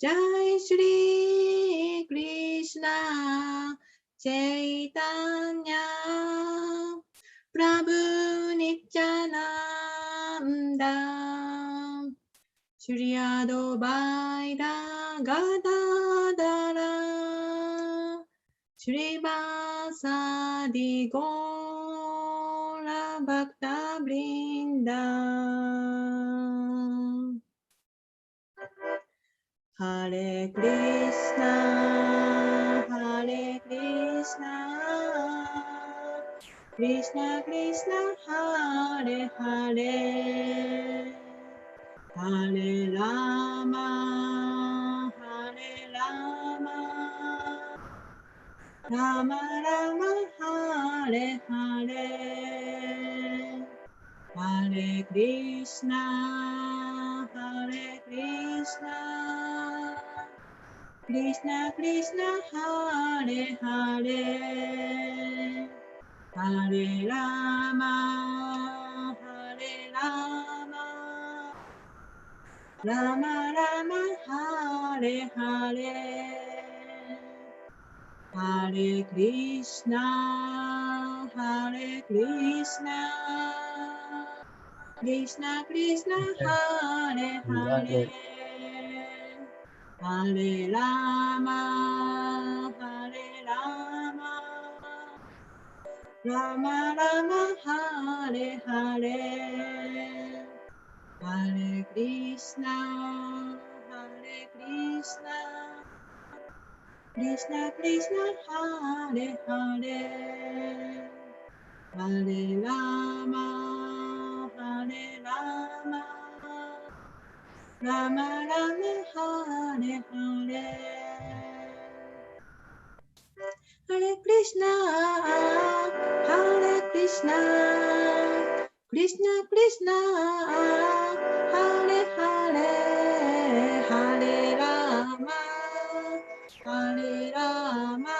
Jai Shri Krishna Chaitanya Prabhu Nityananda Shri Advaita Gadadara Shri Vasadi Gaura Bhakta Vrinda Hare Krishna, Hare Krishna, Krishna Krishna, Hare Hare, Hare Rama, Hare Rama, Rama Rama, Hare Hare, Hare Krishna, Hare Krishna, Krishna Krishna, Hare Hare, Hare Rama, Hare Rama, Rama Rama, Hare Hare, Hare Krishna, Hare Krishna, Krishna Krishna, Hare Hare, Hare Rama, Hare Rama, Rama Rama, Hare Hare, Hare Krishna, Hare Krishna, Krishna Krishna, Hare Hare, Hare Rama, Hare Rama, Rama Rama, Hare Hare, Hare Krishna, Hare Krishna, Krishna Krishna, Hare Hare, Hare Rama, Hare Rama,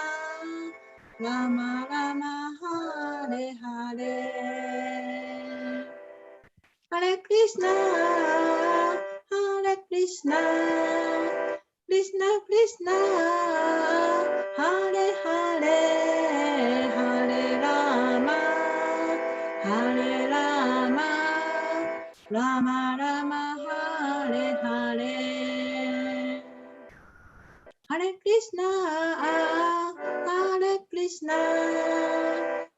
Rama Rama, Hare Hare, Hare Krishna, Hare Krishna, Krishna Krishna, Hare Hare, Hare Rama, Hare Rama, Rama Rama, Hare Hare, Hare Krishna, Hare Krishna,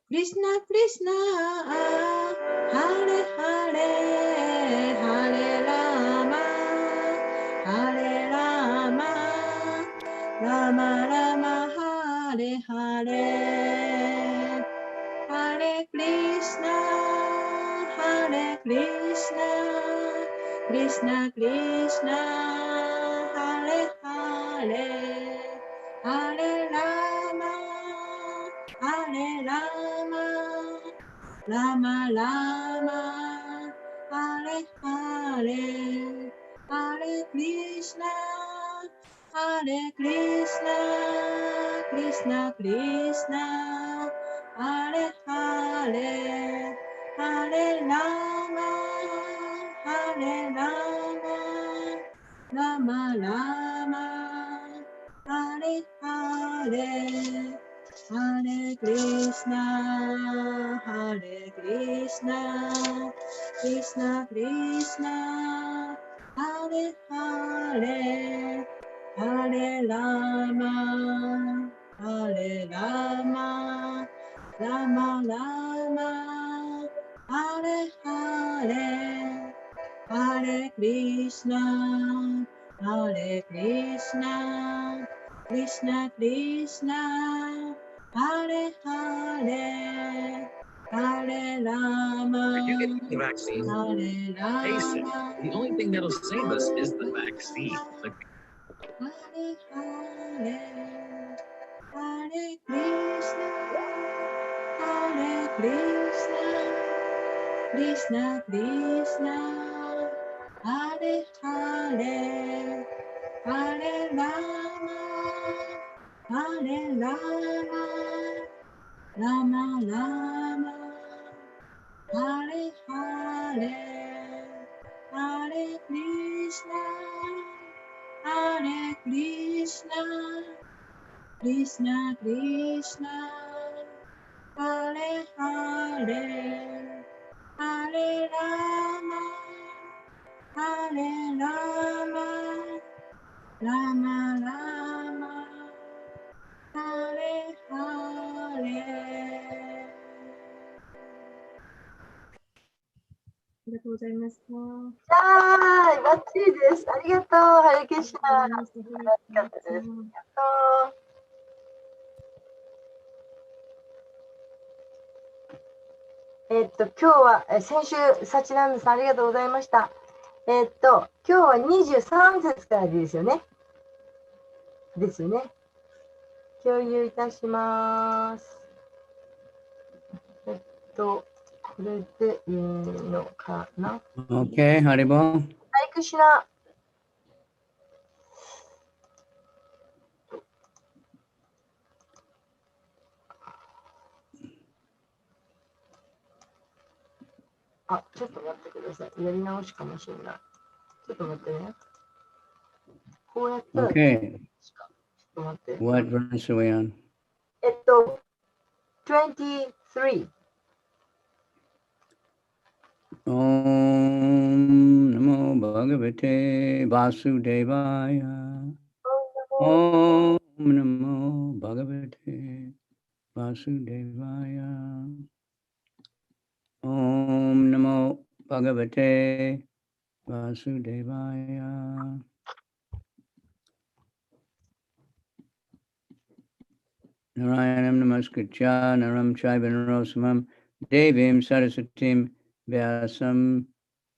Krishna Krishna, Hare Hare, Hare Rama, Hare Rama, Rama Rama, Hare Hare, Hare Krishna, Hare Krishna, Krishna Krishna, Hare Hare, Hare Rama, Hare Rama, Rama Rama, Hare Hare, Hare Krishna, Hare Krishna, Krishna Krishna, Hare Hare, Hare Rama, Hare Rama, Rama Rama, Hare Hare, Hare Krishna, Hare Krishna, Krishna Krishna, Hare Hare, Hare Rama, Hare Rama, Rama Rama, Hare Hare, Hare Krishna, Hare Krishna, Krishna Krishna, Hare Hare, Hare Rama, Are you getting the vaccine? Hare Face it. Rama, The only thing that'll save us is the vaccine. Hare Hare, Hare Krishna, Hare Krishna, Krishna Krishna, Hare Hare, Hare Rama, Hare Rama, Rama Rama, Hare Hare, Hare Krishna, Hare Krishna, Krishna, Krishna, Hare Hare, Hare Rama, Hare Rama, Rama Rama, Hare Hare. ありがとうございました。はい、バッチリです。ありがとう、ハレケシナ。ありがとうございました。よかったです。ありがとう。今日は、先週、サチナンドさん、ありがとうございました。今日は23節からですよね。ですよね。共有いたします。これでいいのかな。Okay, Haribo. ハレクシナ。あ、ちょっと待ってください。やり直しかもしれない。ちょっと待ってね。こうやったら、 Okay, ちょっと待って。 what verse are we on? 23。Om Namo Bhagavate Vasudevaya. Om Namo Bhagavate Vasudevaya. Om Namo Bhagavate Vasudevaya. Narayanam Namaskritya Naram Chaiva Narosamam Devim Saraswatim Vyasam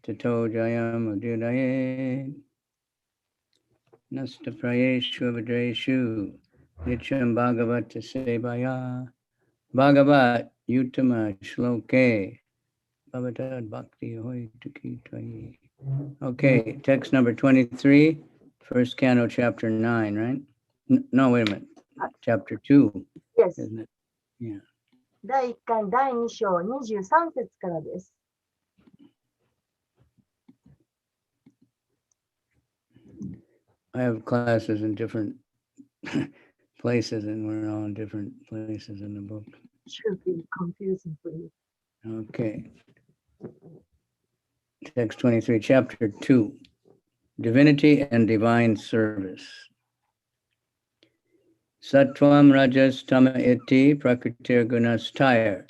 Tato Jayam Udiraye Nasta Prayeshu Avadreshu Nityam Bhagavata Sevaya Bhagavat Utama Shloke Bhavatad Bhakti Hoy Tuki Twayi. Okay, text number 23, first canto, chapter 9, right? No, wait a minute. Chapter 2, Yes. isn't it? Yeah. 第1巻第2章23節からです。I have classes in different places, and we're all in different places in the book. Should be confusing for you. Okay. Text 23, chapter 2, Divinity and Divine Service. Sattvam rajas tama iti prakritir gunastaya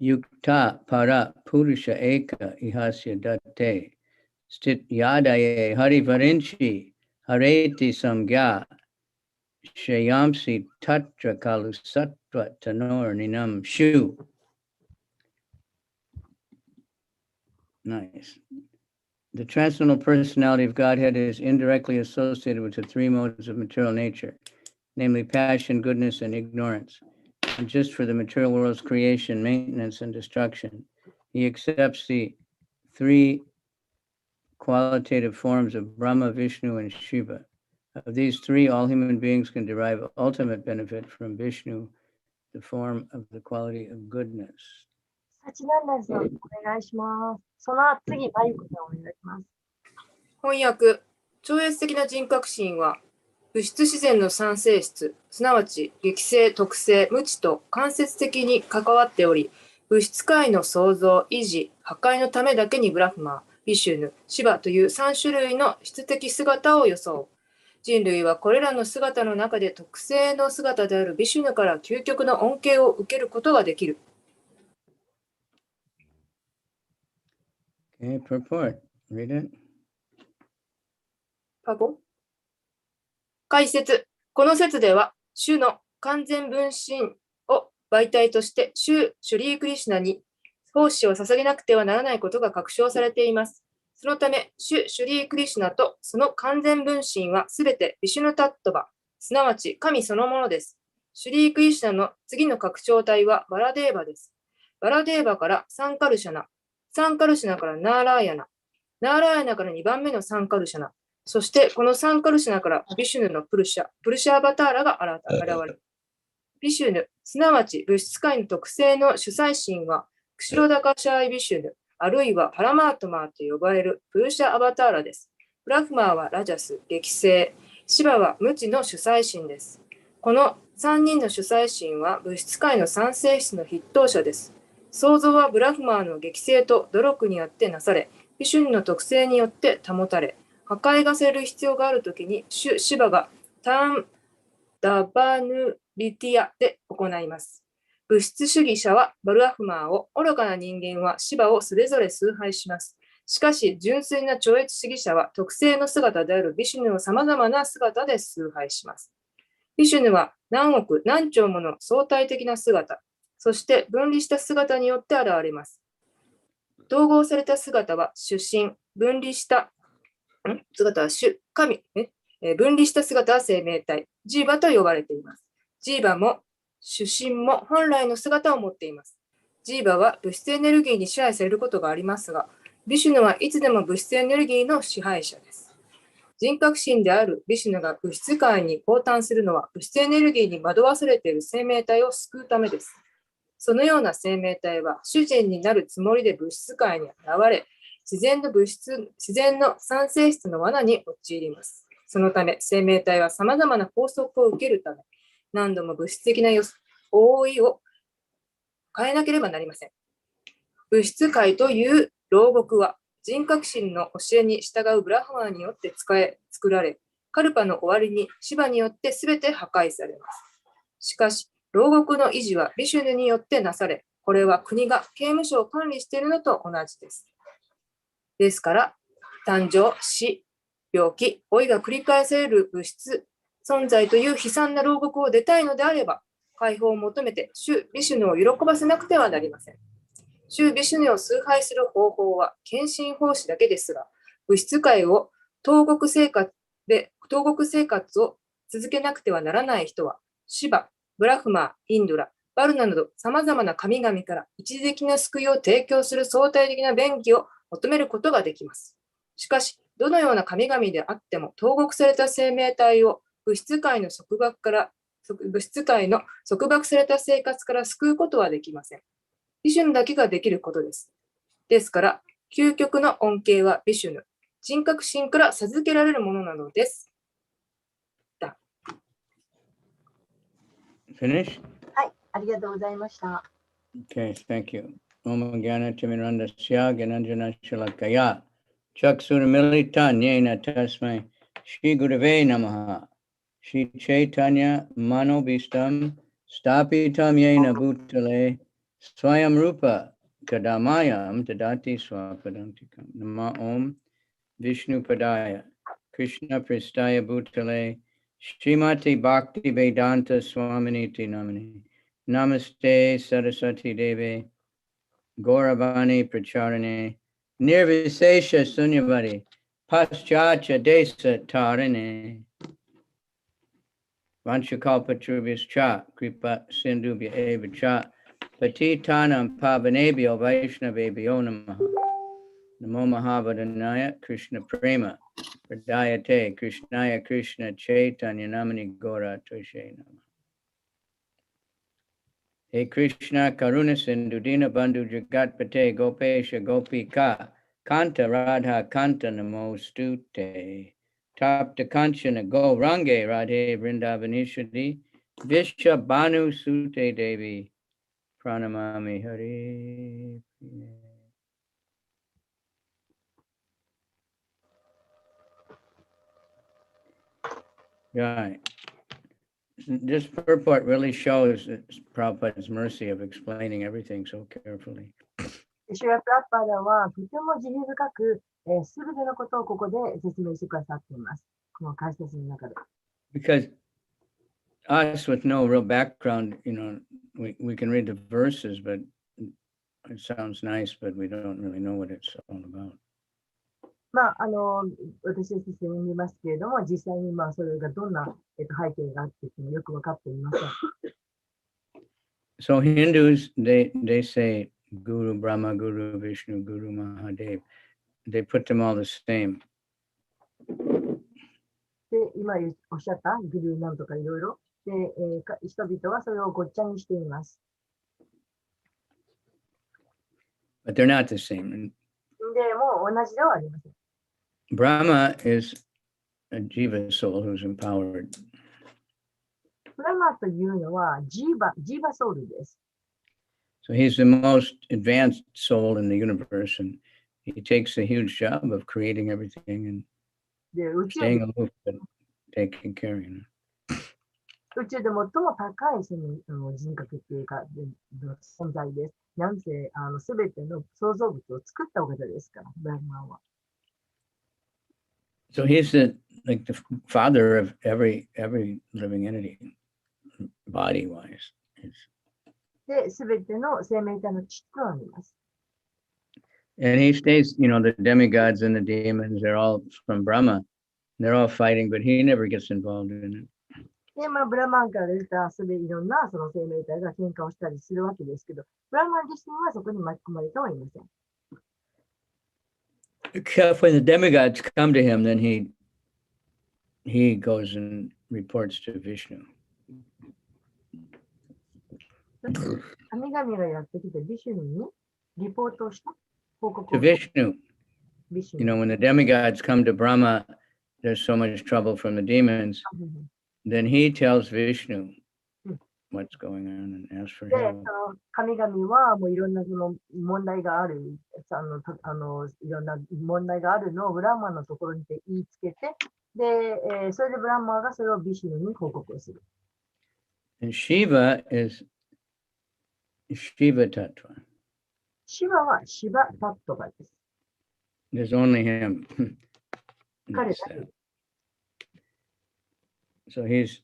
yukta para purusha eka ihasya datte stit yadaye hari varinchi hareti samgya shayamsi tatra kalu sattva tanor ninam shu. Nice. The transcendental personality of Godhead is indirectly associated with the three modes of material nature, namely passion, goodness, and ignorance. And just for the material world's creation, maintenance, and destruction, he accepts the three qualitative forms of Brahma, Vishnu, and Shiva. Of these three, all human beings can derive ultimate benefit from Vishnu, the form of the quality of goodness. サチナンダさん、お願いします。その次、マユコさん、お願いします。翻訳、超越的な人格心は、物質自然の三性質、すなわち激性、特性、無知と間接的に関わっており、物質界の創造、維持、破壊のためだけにブラフマー、ビシュヌ、シバという3種類の質的姿を装う。人類はこれらの姿の中で特性の姿であるビシュヌから究極の恩恵を受けることができる。Okay, purport. Read it. パゴ解説。この説では、主の完全分身を媒体として、主シュリークリシュナに奉仕を捧げなくてはならないことが確証されています。そのため、主シュリークリシュナとその完全分身はすべてビシュヌタットバ、すなわち神そのものです。シュリークリシュナの次の拡張体はバラデーバです。バラデーバからサンカルシャナ、サンカルシャナからナーラーヤナ、ナーラーヤナから2番目のサンカルシャナ、そしてこのサンカルシャナからビシュヌのプルシャアバターラが現れる。ビシュヌ、すなわち物質界の特性の主催神は、クシロダカシャイビシュヌ、あるいはパラマートマーと呼ばれるプルシャアバターラです。ブラフマーはラジャス、激性、シバは無知の主宰神です。この3人の主宰神は物質界の三性質の筆頭者です。創造はブラフマーの激性と努力によってなされ、ビシュヌの特性によって保たれ、破壊がされる必要があるときに、主シバがタンダバヌリティアで行います。物質主義者はバルアフマーを、愚かな人間はシバをそれぞれ崇拝します。しかし、純粋な超越主義者は特性の姿であるビシュヌをさまざまな姿で崇拝します。ビシュヌは何億何兆もの相対的な姿、そして分離した姿によって現れます。統合された姿は主神、分離した姿は主神、分離した姿は生命体、ジーバと呼ばれています。ジーバも主神も本来の姿を持っています。ジーバは物質エネルギーに支配されることがありますが、ビシュヌはいつでも物質エネルギーの支配者です。人格心であるビシュヌが物質界に降誕するのは物質エネルギーに惑わされている生命体を救うためです。そのような生命体は主人になるつもりで物質界に現れ、自然の三性質の罠に陥ります。そのため、生命体はさまざまな拘束を受けるため、何度も物質的な覆いを変えなければなりません。物質界という牢獄は、人格心の教えに従うブラハマーによって作られ、カルパの終わりにシバによって全て破壊されます。しかし、牢獄の維持はビシュヌによってなされ、これは国が刑務所を管理しているのと同じです。ですから、誕生、死、病気、老いが繰り返される物質存在という悲惨な牢獄を出たいのであれば、解放を求めて主ビシュヌを喜ばせなくてはなりません。主ビシュヌを崇拝する方法は献身奉仕だけですが、物質界を投獄生活を続けなくてはならない人は、シバ、ブラフマー、インドラ、バルナなど様々な神々から一時的な救いを提供する相対的な便宜を求めることができます。しかし、どのような神々であっても投獄された生命体を物質界の束縛された生活から救うことはできません。ビシュヌだけができることです。ですから、究極の恩恵はビシュヌ、人格心から授けられるものなのです。Finish? はい、ありがとうございました。Okay, thank you. Om Gyana Timirandasya Gyananjana Shalakaya Chaksurmilita Nyena Tasmai Shri Gurave Namaha Shri Chaitanya Manobistam Stapitam Yena Bhutale Swayam Rupa Kadamayam Tadati Swapadantikam Nama Om Vishnu Padaya Krishna Pristaya Bhutale Srimati Bhakti Vedanta Swaminiti Namini Namaste Saraswati Devi Gauravani Pracharane Nirvisesha Sunyavadi Paschacha Desa Tarane Vanchakalpatrubhis Cha Kripa Sindhubhya Eva Cha Patitanam Pavanebhyo Vaishnavebhyo Namaha Namo Mahavadhanaya Krishna Prema Pradayate Krishnaya Krishna Chaitanya Namani Gora Toshe Namaha. He Krishna Karuna Sindhu Dina Bandhu Jagatpate Gopesha Gopika Kanta Radha Kanta Namostute Tapta Kanchana Go Range Radhe Vrindavanishadi Vishya Banu Sute Devi Pranamami Hari. Right. This purport really shows Prabhupada's mercy of explaining everything so carefully. シュラ・プラッパダはとても慈悲深く、すべてのことをここで説明してくださっています。この解説の中で。Because us with no real background, we can read the verses, but it sounds nice, but we don't really know what it's all about. まあ、私たち読みますけれども、実際にそれがどんな、背景があっていうのよく分かっていません。So Hindus, they say Guru Brahma, Guru Vishnu, Guru Mahadev. They put them all the same. で、今おっしゃったグルーなんとかいろいろ。で、人々はそれをごっちゃにしています。But they're not the same. でも同じではありません。Brahma is a jiva soul who's empowered. ブラマというのはジーバソウルです。So he's the most advanced soul in the universe, and he takes a huge job of creating everything and で、宇宙 staying で aloof, but taking care, you know. 宇宙で最も高いその人格っていうか、存在です。なんせ、すべての創造物を作ったお方ですから、ブラフマンは。So he's the father of every living entity, body-wise. で、すべての生命体の父となります。And he stays, you know, the demigods and the demons, they're all from Brahma. They're all fighting, but he never gets involved in it. で、ブラマンから出たいろんなその生命体が喧嘩をしたりするわけですけど、ブラマン自身はそこに巻き込まれてはいません。Except when the demigods come to him, then he goes and reports to Vishnu. 神々がやってきて、ビシュヌにリポートをした報告 To を Vishnu. ビシュ You ヌ know, when the demigods come to Brahma, there's so much trouble from the demons. Then he tells Vishnu what's going on and asks for で、help. その神々はもういろんなその問題がある、いろんな問題があるのをブランマンのところにて言いつけて、で、それでブランマンがそれをビシュヌに報告をする。And Shiva is Shiva Tattva. シバはシバタットバです。 There's only him. 彼 That's だけ that. So he's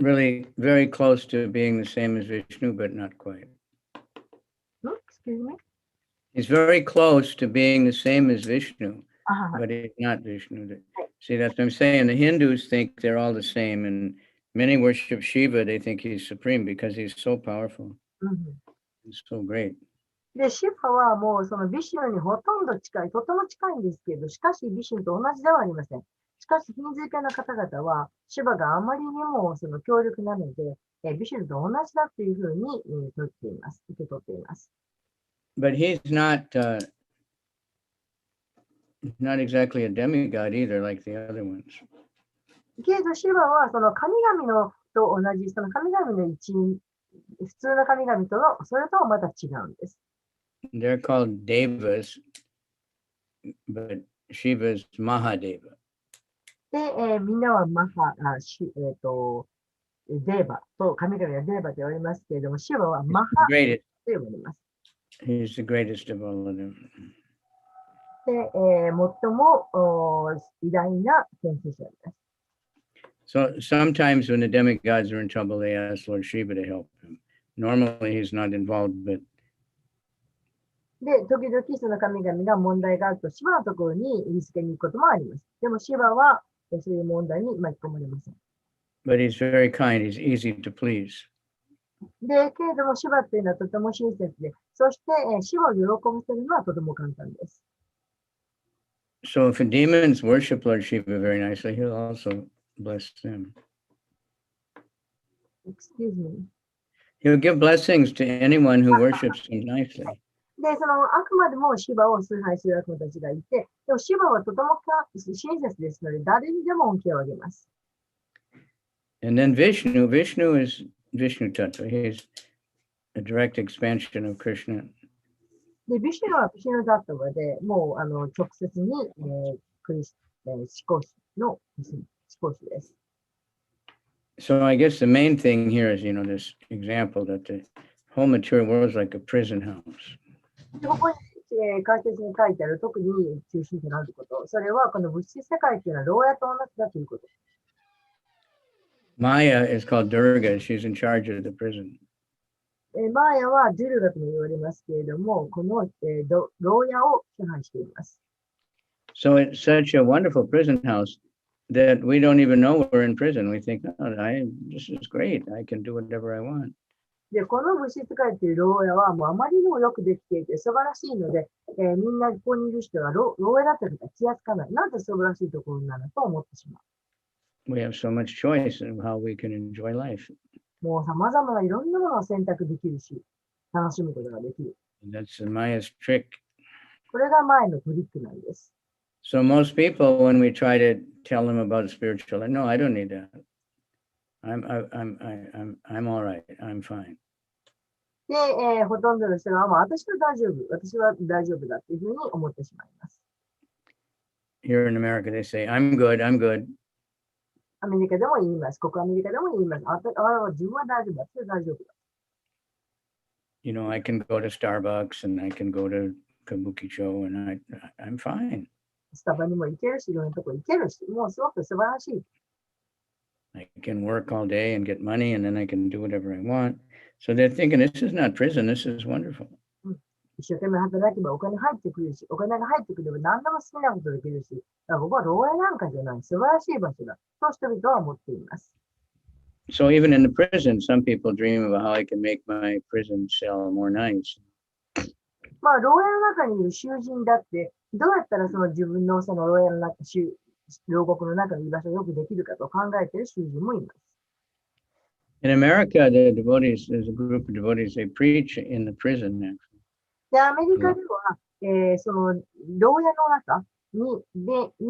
really very close to being the same as Vishnu, but not quite. Excuse me? He's very close to being the same as Vishnu, あ but he's not Vishnu. See, that's what I'm saying. The Hindus think they're all the same, and many worship Shiva. They think he's supreme because he's so powerful. うん、 He's so great. で、シバはもうそのビシュヌにほとんど近い、とても近いんですけど、しかしビシュヌと同じではありません。しかし、ヒンズー系の方々は、シバがあまりにもその強力なので、ビシュヌと同じだというふうに、取っています。受け取っています。But he's not exactly a demigod either, like the other ones. けど、シバはその神々のと同じ、その神々の一員、普通の神々との、それとはまた違うんです。They're called devas, but Shiva is Mahadeva. で、みんなはマハ、デーバと、神々はデーバと言われますけれども、シバはマハ The greatest, と呼ばれます。 he's the greatest of all of them. で、最も偉大な研究者です。 So sometimes when the demigods are in trouble, they ask Lord Shiva to help him. Normally he's not involved, but で、時々その神々が問題があると、シバのところに言いつけに行くこともあります。でもシバはそういう問題に巻き込まれません。 but he's very kind. He's easy to please. で、けれどもシバというのはとても親切で、そしてシバを喜ばせるのはとても簡単です。 So if the demons worship Lord Shiva very nicely, he'll also bless them. Excuse me. He'll give blessings to anyone who worships him nicely. で、そのあくまでもシバを崇拝する悪魔たちがいて、でもシバはとても親切ですので、誰にでも恩恵をあげます。 And then Vishnu is Vishnu Tattva. He's a direct expansion of Krishna. で、ビシュヌはビシュヌだったので、もう直接に、クリス、思考主の思考主です。 So I guess the main thing here is, this example that the whole material world is like a prison house. でここに、解説に書いてある特に中心となること、それはこの物質世界というのは牢屋と同じだということ。 Maya is called Durga. She's in charge of the prison. マーヤはドゥルガとも言われますけれども、この、牢屋を支配しています。 So it's such a wonderful prison house that we don't even know we're in prison. We think, this is great. I can do whatever I want. で、この物質世界という牢屋はもうあまりにもよくできていて素晴らしいので、みんなここにいる人は牢屋だったりとか気がつかない。なんて素晴らしいところなのと思ってしまう。 We have so much choice in how we can enjoy life. もう様々ないろんなものを選択できるし、楽しむことができる。 That's Maya's trick. これが前のトリックなんです。So most people, when we try to tell them about spiritual, no, I don't need that. I'm all right. I'm fine. で、ほとんどの人が、私は大丈夫。私は大丈夫だっていうふうに思ってしまいます。Here in America, they say, I'm good, I'm good. アメリカでも言います。ここアメリカでも言います。自分は大丈夫だ。それ大丈夫だ。You know, I can go to Starbucks and I can go to Kabukicho and I'm fine. スタバにも行けるし、いろんなとこ行けるし、もうすごく素晴らしい。I can work all day and get money and then I can do whatever I want. So they're thinking, this is not prison, this is wonderful. 一生懸命働けばお金入ってくるし、お金が入ってくれば何でも好きなことできるし、僕は牢屋なんかじゃない、素晴らしい場所だ。と人々は思っています。So even in the prison, some people dream about how I can make my prison cell more nice. 牢屋の中にいる囚人だって、どうやったらその自分のその牢屋の中、牢獄の中の居場所をよくできるかと考えている囚人もいます。In America, the devotees, there's a group of devotees, they preach in the prison actually. で、アメリカでは、その牢屋の中に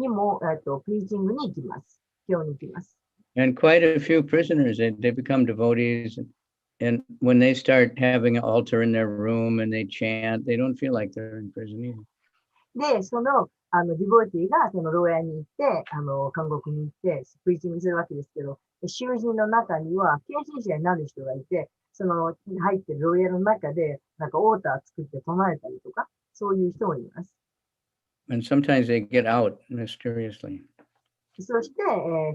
も、プリーチングに行きます。教に行きます。And quite a few prisoners, they become devotees. And when they start having an altar in their room and they chant, they don't feel like they're in prison either. で、その、ディボーティーがその牢屋に行って、監獄に行って、プリーチングするわけですけど、囚人の中には、献身者になる人がいて、その入ってる牢屋の中で、なんかオーター作って唱えたりとか、そういう人もいます。And sometimes they get out mysteriously. そして、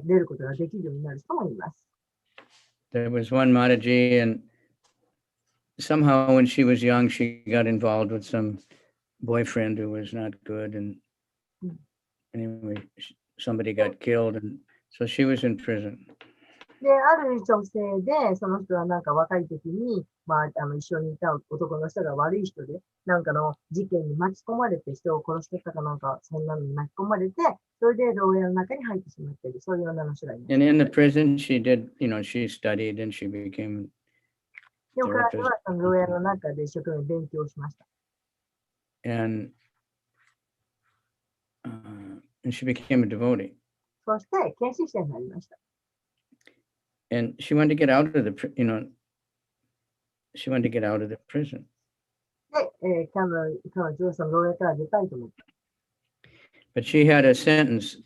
出ることができるようになる人もいます。There was one Mataji, and somehow when she was young, she got involved with some boyfriend who was not good. And anyway, somebody got killed, and so she was in prison. で、ある女性で、その人はなんか若い時に、一緒にいた男の人が悪い人で、なんかの事件に巻き込まれて、人を殺してたかなんか、そんなのに巻き込まれて、それで牢屋の中に入ってしまっている、そういう女の人がいます。And in the prison, she did, she studied and she became でも彼女はその牢屋の中で一生懸命勉強しました。and she became a devotee. そして、献身者になりました。And she wanted to get out of the, she wanted to get out of the prison. で、彼女はその牢屋から出たいと思った。But she had a sentence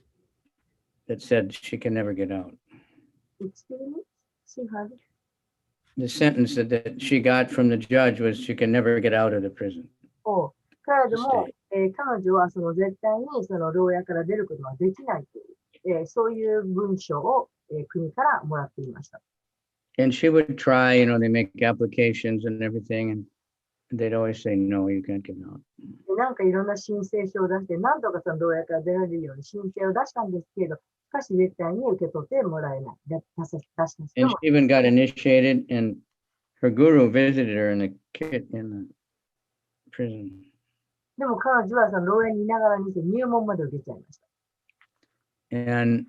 that said she can never get out. The sentence that she got from the judge was she can never get out of the prison. 彼女も、彼女はその絶対にその牢屋から出ることはできないという、そういう文章を、国からもらっていました。And she would try, they make applications and everything, and they'd always say, no, you can't get out. なんかいろんな申請書を出して、何とかその牢屋から出られるように申請を出したんですけど、しかし絶対に受け取ってもらえない。And she even got initiated, and her guru visited her in the prison. でも彼女はその牢屋にいながらにして入門まで受けちゃいました。And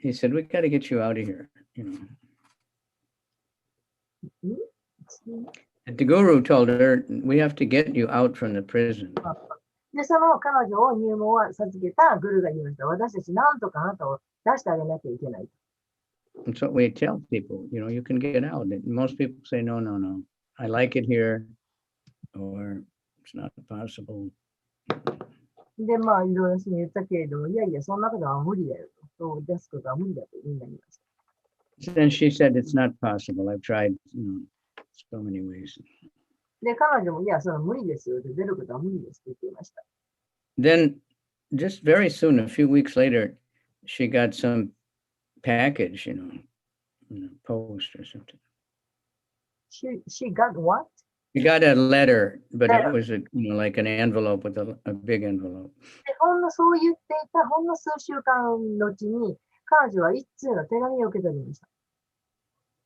he said, we got to get you out of here. And the guru told her, we have to get you out from the prison. で、その彼女を入門を授けたグルが言いました。私たちなんとかあなたを出してあげなきゃいけない。That's what we tell people, you can get out. And most people say, no, no, no. I like it here, or it's not possible. で、いろいろ人に言ったけれども、いやいや、そんなことは無理だよと。出すことは無理だとみんな言いました。Then she said, it's not possible. I've tried, so many ways. で、彼女も、いや、それは無理ですよ。で、出ることは無理ですって言っていました。Then, just very soon, a few weeks later, she got some package, in a post or something. She got what? She got a letter, but it was like an envelope with a big envelope. で、そう言っていたほんの数週間のうちに、彼女は一通の手紙を受け取りました。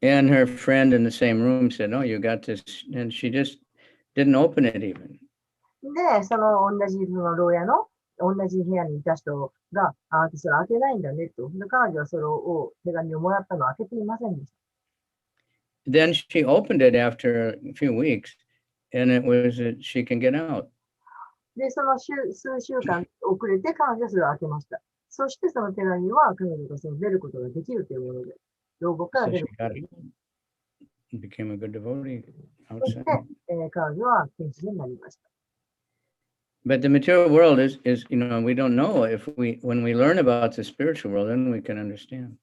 And her friend in the same room said, "Oh, you got this," and she just didn't open it even. で、その同じその牢屋の同じ部屋にいた人が、私それ開けないんだねと。で、彼女はそれを手紙をもらったのを開けていませんでした。Then she opened it after a few weeks, and it was that she can get out. で、その数週間遅れて彼女はそれを開けました。そしてその手紙は彼女がその出ることができるというもので、牢獄から So 出 she ることが got でき it. Became a good devotee そして outside. 彼女は天使になりました。But the material world is, we don't know when we learn about the spiritual world, then we can understand.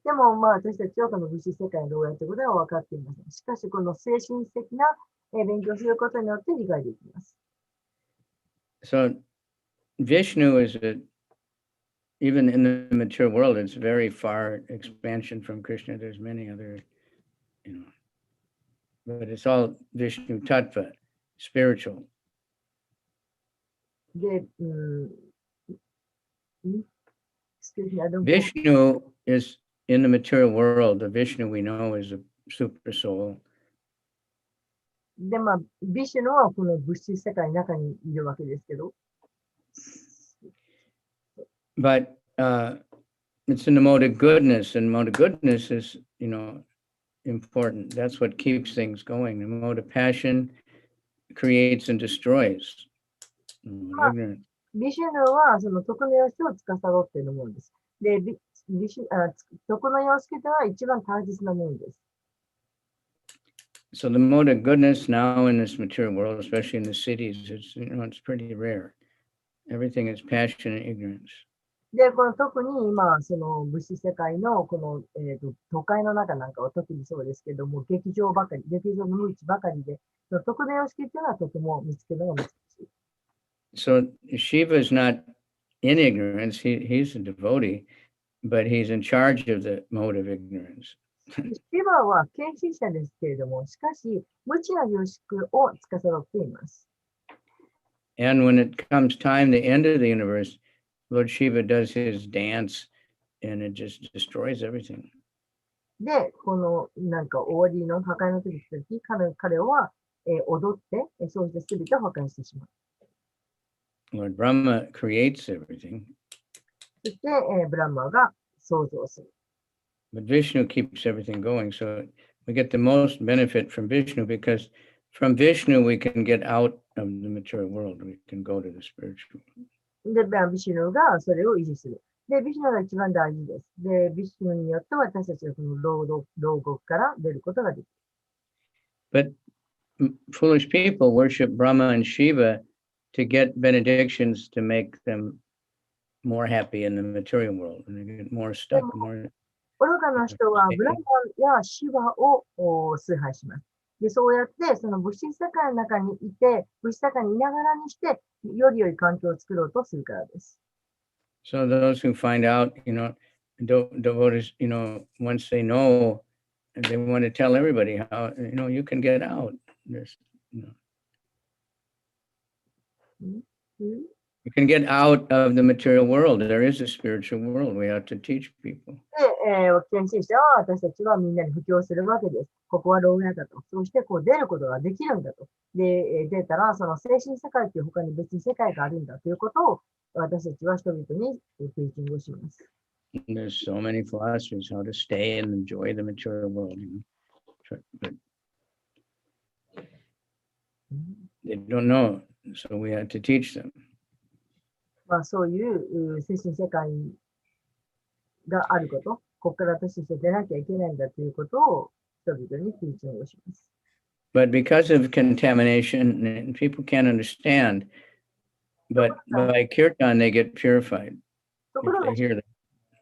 でも、私たちはこの物質世界のどうやってことは分かっていません。しかし、この精神的な勉強することによって理解できます。So Vishnu is even in the material world, it's very far expansion from Krishna. There's many other, but it's all Vishnu Tattva, spiritual. で、Vishnu is in the material world. The Vishnu we know is a super soul. で、ビシュヌはこの物質世界の中にいるわけですけど、But it's in the mode of goodness, and mode of goodness is, important. That's what keeps things going. The mode of passion creates and destroys. Ignorance. ビシュヌはその徳の様式を司っているものです。で、徳の様式というのは一番大切なものです。So the mode of goodness now in this material world, especially in the cities, it's pretty rare. Everything is passion and ignorance. で、この特に今、その物質世界のこの、都会の中なんかは特にそうですけども、劇場の無知ばかりで、その徳の様式っていうのはとても見つけるのが難しい。So Shiva is not in ignorance. He's a devotee, but he's in charge of the mode of ignorance. シバは献身者ですけれども、しかし、無知な様式を司っています。And when it comes time, the end of the universe, Lord Shiva does his dance and it just destroys everything. で、このなんか終わりの破壊の時、彼は、踊って、そうして全てを破壊してしまう。Lord Brahma creates everything. そして、ブランマが創造する。But Vishnu keeps everything going. So we get the most benefit from Vishnu because from Vishnu we can get out of the material world. We can go to the spiritual world. で、ビシュヌがそれを維持する。で、ビシュヌが一番大事です。で、ビシュヌによって私たちがこの牢獄から出ることができる。But foolish people worship Brahma and Shiva to get benedictions to make them more happy in the material world. And they get more stuck, more. 愚かな人はブランマやシバを崇拝します。で、そうやってその物質世界の中にいて、物質世界にいながらにして、より良い環境を作ろうとするからです。So those who find out, devotees, once they know, they want to tell everybody how, you can get out. There's, You can get out of the material world. There is a spiritual world. We have to teach people. で、献身者は私たちはみんなに布教するわけです。ここは牢屋だと。そしてこう出ることができるんだと。で、出たらその精神世界という他に別に世界があるんだということを私たちは人々にティーチングをします。There's so many philosophies how to stay and enjoy the material world. But they don't know, so we have to teach them. そういう精神世界があること、ここから私たちは出なきゃいけないんだということを人々にティーチングをします。But because of contamination, people can't understand. But by kirtan, they get purified. ところが If they hear that.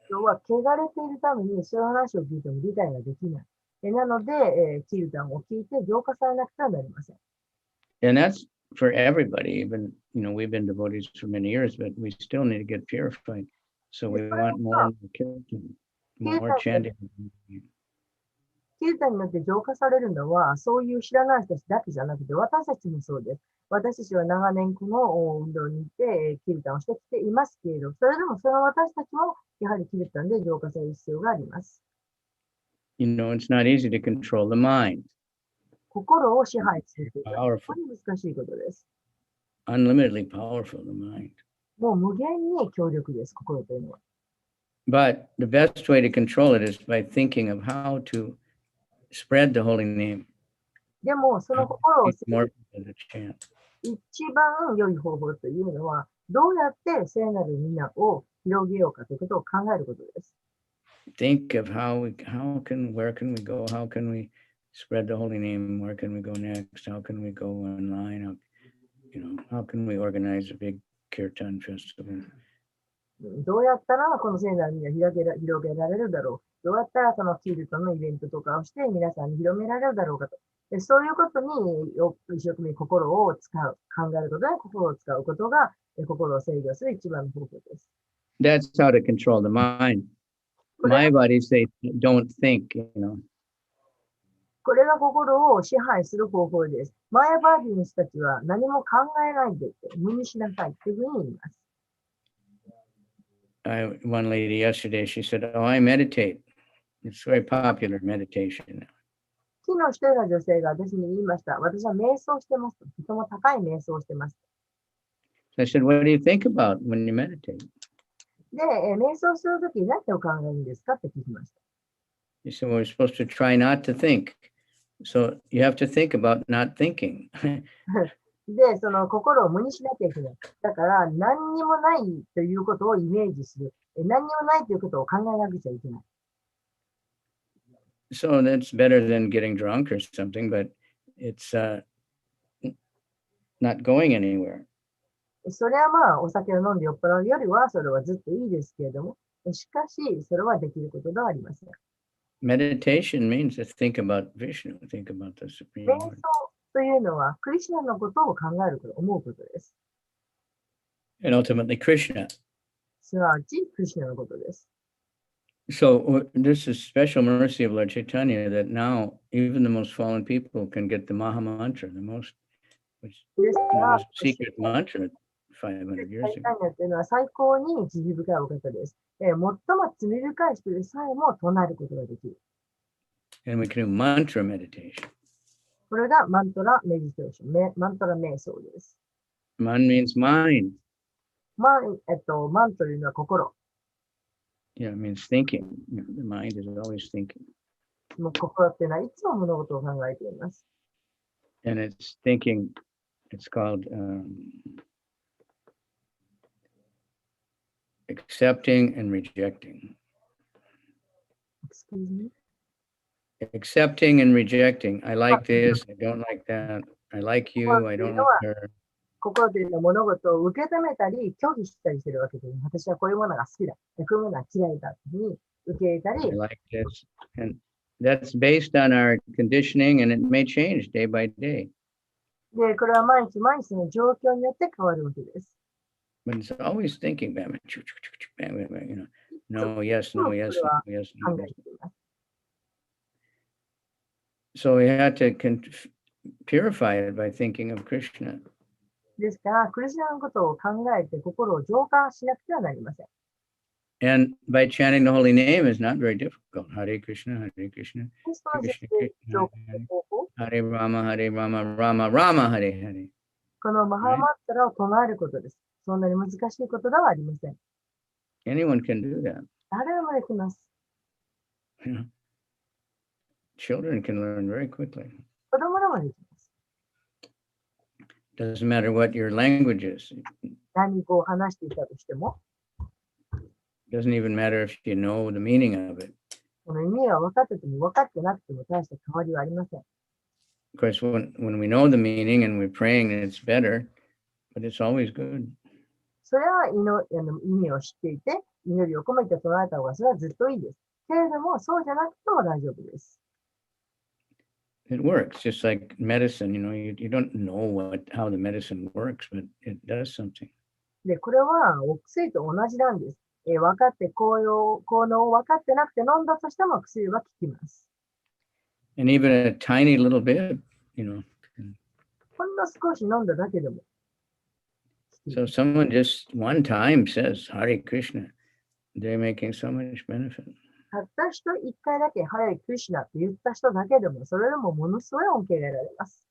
人は汚れているためにそういう話を聞いても理解ができない。なので、キルタンを聞いて浄化されなくてはなりません。And that's for everybody. Even, we've been devotees for many years, but we still need to get purified. So we want more kirtan, more chanting. キルタンによって浄化されるのは、そういう知らない人たちだけじゃなくて、私たちもそうです。私たちは長年この運動にいて、キルタンをしてきていますけれど、それでもその私たちも、やはりキルタンで浄化される必要があります。It's not easy to control the mind. 心を支配するというのは、本当に難しいことです。Unlimitedly powerful, the mind. もう無限に強力です、心というのは。But the best way to control it is by thinking of how to spread the holy name. でも、その心を More people to chant. 一番良い方法というのは、どうやって聖なる皆を広げようかということを考えることです。Think of where can we go? How can we spread the holy name? Where can we go next? How can we go online? How can we organize a big kirtan festival? どうやったらこの聖なる皆を広げられるだろう。どうやったらそのキルトのイベントとかをして皆さんに広められるだろうかと。そういうことに一生懸命心を使う、考えることで心を使うことが心を制御する一番の方法です。That's how to control the mind. My body say don't think, これが心を支配する方法です。マヤバーディの人たちは何も考えないで無にしなさいというふうに言います。One lady yesterday, she said, "Oh, I meditate. It's very popular meditation now." 昨日一人の女性が私に言いました。私は瞑想してます。とても高い瞑想をしてます。So I said, "What do you think about when you meditate?" で、瞑想するときに何を考えるんですかって聞きました。He said, "Well, we're supposed to try not to think. So you have to think about not thinking." で、その心を無にしなきゃいけない。だから、何にもないということをイメージする。何にもないということを考えなくちゃいけない。So that's better than getting drunk or something, but it's not going anywhere. それはまあ、お酒を飲んで酔っ払うよりは、それはずっといいですけれども、しかし、それはできることではありません。Meditation means to think about Vishnu, think about the 瞑 Supreme 想 Lord. というのは、クリシュナのことを考えること、思うことです。And ultimately Krishna. すなわち、クリシュナのことです。So this is special mercy of Lord Chaitanya that now even the most fallen people can get the Maha Mantra, the most secret mantra 500 years ago. というのは最高に慈悲深いお方です。最も罪深い人でさえも唱えることができる。And we can do mantra meditation. これがマントラメディテーション、マントラ瞑想です。Man means mind. マンというのは心。Yeah, it means thinking. The mind is always thinking. もう心っていうのはいつも物事を考えています。And it's thinking, it's called accepting and rejecting. Excuse me? Accepting and rejecting. I like this, I don't like that. I like you, I don't like her. 心というのは物事を受け止めたり拒否したりするわけです。私はこういうものが好きだ。こういうものは嫌いだ。というふうに受け入れたり。I like this. And that's based on our conditioning and it may change day by day. で、これは毎日毎日の状況によって変わるわけです。But it's always thinking, no, yes, no, yes, no, yes, no. So we had to purify it by thinking of Krishna. ですから、クリシュナのことを考えて心を浄化しなくてはなりません。And by chanting the holy name is not very difficult. Hare Krishna, Hare Krishna, Krishna Krishna, Hare Rama, Hare Rama, Rama Rama, Hare Hare. このマハマッタラを唱えることです。そんなに難しいことではありません。Anyone can do that. 誰でもできます。Children can learn very quickly. 子供でもできます。Doesn't matter what your language is. 何語を話していたとしても。Doesn't even matter if you know the meaning of it. この意味が分かってても分かってなくても大した変わりはありません。Of course, when we know the meaning and we're praying, it's better, but it's always good. それは意味を知っていて、祈りを込めて唱えた方がそれはずっといいです。けれども、そうじゃなくても大丈夫です。It works just like medicine. You don't know how the medicine works, but it does something. で、これはお薬と同じなんです。分かって効能を分かってなくて飲んだとしても薬は効きます。And even a tiny little bit, ほんの少し飲んだだけでも。So someone just one time says Hare Krishna, they're making so much benefit. たった人一回だけハレクリシュナって言った人だけでも、それでもものすごい恩恵が得られます。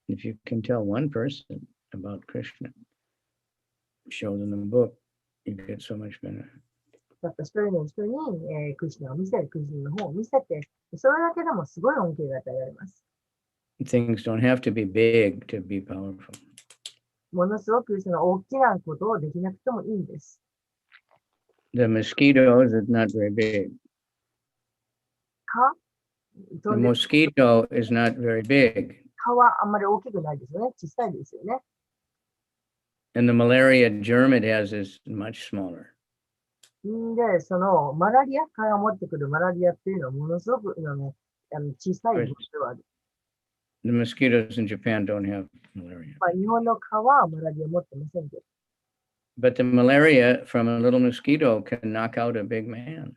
If you can tell one person about Krishna, show them the book, you get so much benefit. たった一人の人に、クリシュナを見せる、クリシュナの方を見せて、それだけでもすごい恩恵が与えられます。Things don't have to be big to be powerful. ものすごくその大きなことをできなくてもいいんです。The mosquitoes is not very big. 蚊 The 飛んで mosquito is not very big. 蚊はあんまり大きくないですよね。小さいですよね。And the malaria germ it has is much smaller. んで、そのマラリア、蚊が持ってくるマラリアっていうのはものすごく小さいものではある。The mosquitoes in Japan don't have malaria. まあ、日本の蚊はマラリア持ってませんけど。But the malaria from a little mosquito can knock out a big man.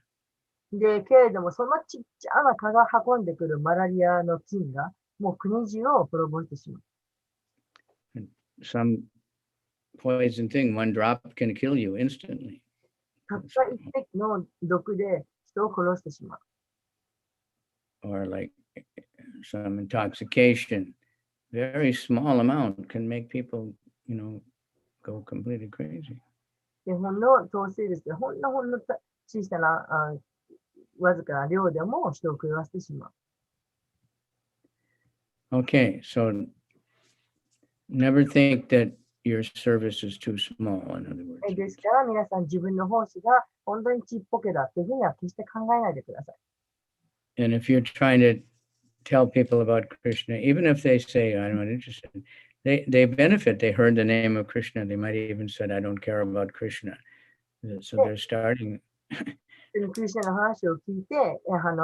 で、けれども、そのちっちゃな蚊が運んでくるマラリアの菌が、もう国中を滅ぼしてしまう。Some poison thing, one drop can kill you instantly. たった一滴の毒で人を殺してしまう。Or like some intoxication, very small amount can make people, go completely crazy. で、ほんの糖水ですけど、ほんの小さなわずかな量でも人を狂わせてしまう。 Okay, so never think that your service is too small, in other words. ですから皆さん自分の奉仕が本当にちっぽけだっていうふうには決して考えないでください。And if you're trying to tell people about Krishna, even if they say, I'm not interested, they benefit. They heard the name of Krishna. They might even said, I don't care about Krishna. So they're starting. クリスチャンの話を聞いて、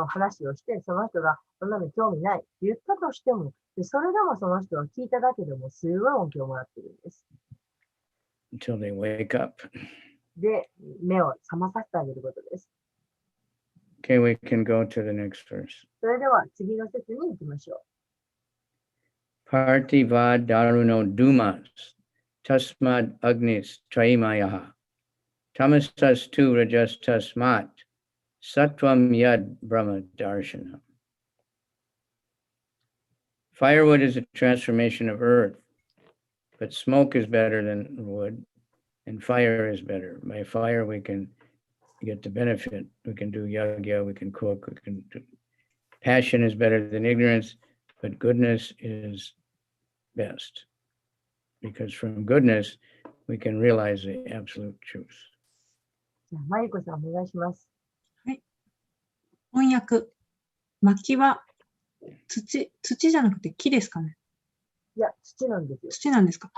話をして、その人がそんなの興味ないって言ったとしても、それでもその人は聞いただけでもすごい恩恵をもらってるんです。Until they wake up. で、目を覚まさせてあげることです。Okay, we can go to the next verse. それでは次の説に行きましょう。Partivad daruno dumas, tasmad agnis traimayaha, tamasas tu rajas tasmat, sattvam yad brahma darshana. Firewood is a transformation of earth, but smoke is better than wood, and fire is better. By fire we can get the benefit. We can do yagya, we can cook, we can do. Passion is better than ignorance, but goodness is best. Because from goodness, we can realize the absolute truth. マリコさんお願いします。翻訳。薪は土じゃなくて木ですかね。いや、土なんですよ。土なんですか。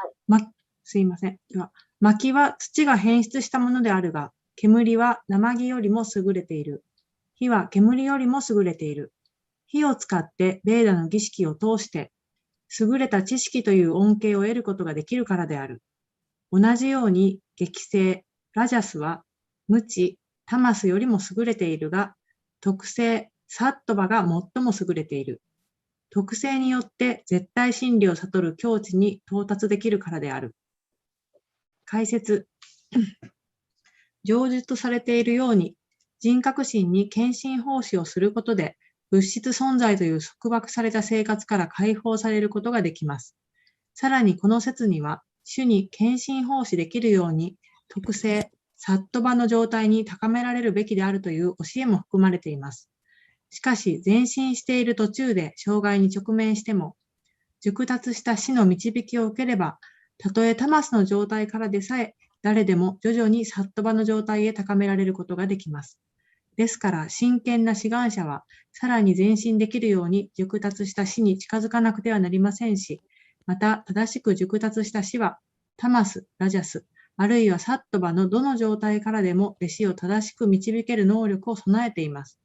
すいません。では、薪は土が変質したものであるが、煙は生木よりも優れている。火は煙よりも優れている。火を使ってベーダの儀式を通して、優れた知識という恩恵を得ることができるからである。同じように、激性、ラジャスは、無知、タマスよりも優れているが、特性、サットバが最も優れている。特性によって絶対真理を悟る境地に到達できるからである。解説。上述とされているように、人格心に献身奉仕をすることで、物質存在という束縛された生活から解放されることができます。さらにこの説には、主に献身奉仕できるように、特性、サットバの状態に高められるべきであるという教えも含まれています。しかし、前進している途中で障害に直面しても、熟達した死の導きを受ければ、たとえタマスの状態からでさえ、誰でも徐々にサットバの状態へ高められることができます。ですから、真剣な志願者は、さらに前進できるように熟達した死に近づかなくてはなりませんし、また、正しく熟達した死は、タマス、ラジャス、あるいはサットバのどの状態からでも弟子を正しく導ける能力を備えています。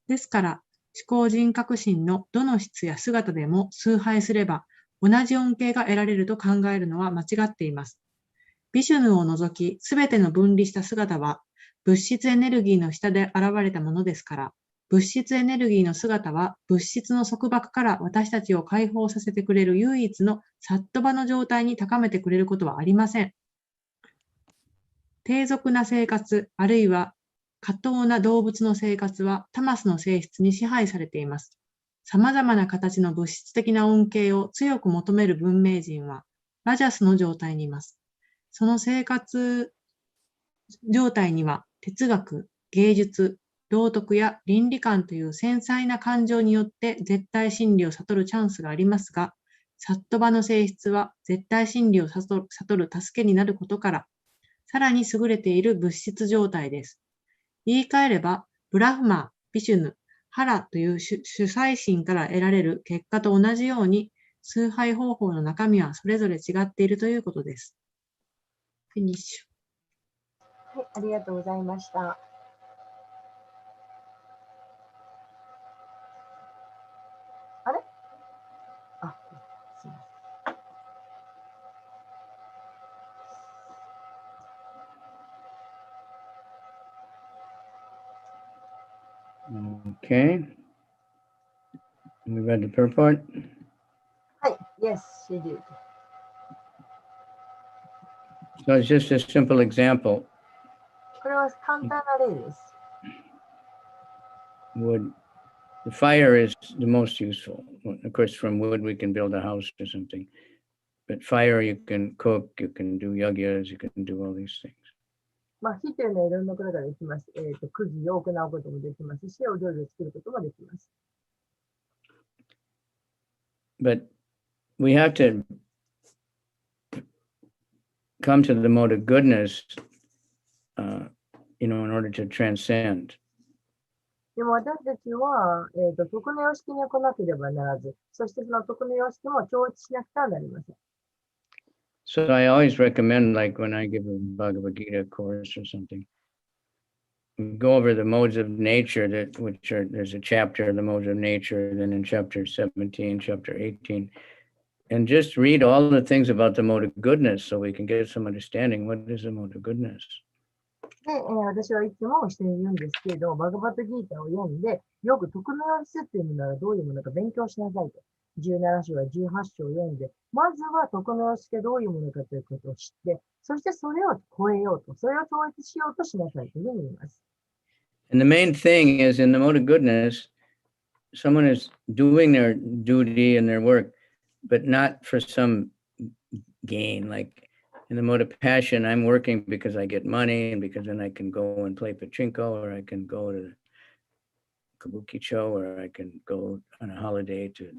ですから、思考人格心のどの質や姿でも崇拝すれば、同じ恩恵が得られると考えるのは間違っています。ビシュヌを除き、すべての分離した姿は、物質エネルギーの下で現れたものですから、物質エネルギーの姿は物質の束縛から私たちを解放させてくれる唯一のサットバの状態に高めてくれることはありません。低俗な生活、あるいは過当な動物の生活はタマスの性質に支配されています。様々な形の物質的な恩恵を強く求める文明人はラジャスの状態にいます。その生活状態には哲学、芸術、道徳や倫理観という繊細な感情によって絶対真理を悟るチャンスがありますが、サットバの性質は絶対真理を悟る助けになることから、さらに優れている物質状態です。言い換えれば、ブラフマ、ビシュヌ、ハラという主催心から得られる結果と同じように、崇拝方法の中身はそれぞれ違っているということです。フィニッシュ。はい、ありがとうございました。あれあ、すいません。Okay. We read the purport. はい、Yes, she did. So it's just a simple example. これは簡単な例です。Wood, the fire is the most useful. Of course, from wood we can build a house or something. But fire, you can cook, you can do yagyas, you can do all these things. まあ、火というのはいろんなことができます。くじを行うこともできますし、お料理を作ることもできます。But we have to come to the mode of goodness, in order to transcend. でも私たちは、徳の様式に来なければならず、そしてその徳の様式も超越しなくてはなりません。So I always recommend, like when I give a Bhagavad Gita course or something, we go over the modes of nature there's a chapter, the modes of nature, then in chapter 17, chapter 18, and just read all the things about the mode of goodness so we can get some understanding. What is the mode of goodness? で、私はいつも人に言うんですけれども、バガバットギータを読んで、よく徳の様式っていうものはどういうものか勉強しなさいと。17章や18章を読んで、まずは徳の様式がどういうものかということを知って、そしてそれを超えようと、それを超越しようとしなさいというふうに言います。And the main thing is in the mode of goodness, someone is doing their duty and their work, but not for some gain. Like in the mode of passion, I'm working because I get money and because then I can go and play pachinko, or I can go to kabuki show, or I can go on a holiday to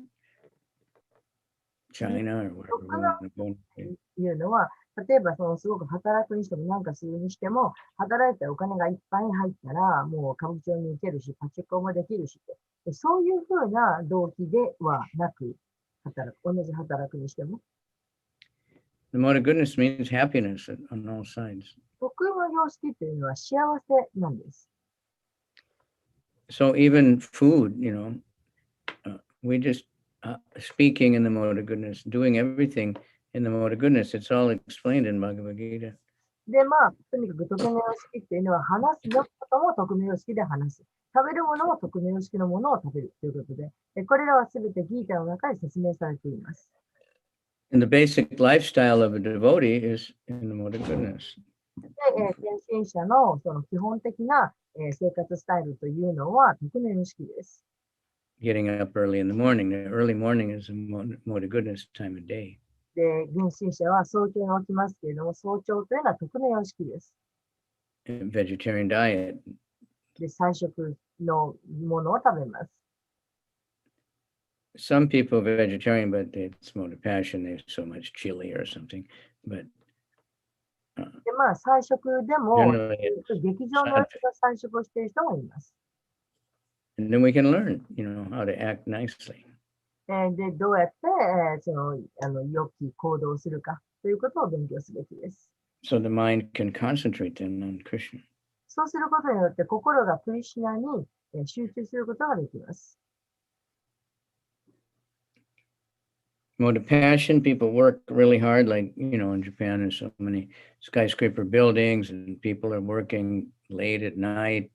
China or wherever we want to go. いうのは、例えばそのすごく働くにしても何かするにしても、働いたお金がいっぱい入ったら、もう歌舞伎町に行けるし、パチンコもできるしで、そういうふうな動機ではなく、同じ働くにしても。The mode of goodness means happiness on all sides. 徳の様式というのは幸せなんです。So even food, we just speaking in the mode of goodness, doing everything in the mode of goodness. It's all explained in Bhagavad Gita. で、まあ、とにかく徳の様式っていうのは、話すことも徳の様式で話す。食べるものも徳の様式のものを食べるということで、これらはすべてギータの中に説明されています。And the basic lifestyle of a devotee is in the mode of goodness. で、献身者のその基本的な、生活スタイルというのは徳の様式です。Getting up early in the morning. The early morning is a mode of goodness time of day. で、献身者は早朝に起きますけれども、早朝というのは徳の様式です。And vegetarian diet. で、菜食のものを食べます。Some people are vegetarian, but it's mode of passion. There's so much chili or something. But で、まあ、菜食でも、 generally, 劇場の菜食をしている人もいます。and then we can learn, how to act nicely. で、どうやって、その、良き行動をするかということを勉強すべきです。So the mind can concentrate then on Krishna. そうすることによって心がクリシュナに集中することができます。Mode of passion, people work really hard, like, in Japan, there's so many skyscraper buildings and people are working late at night,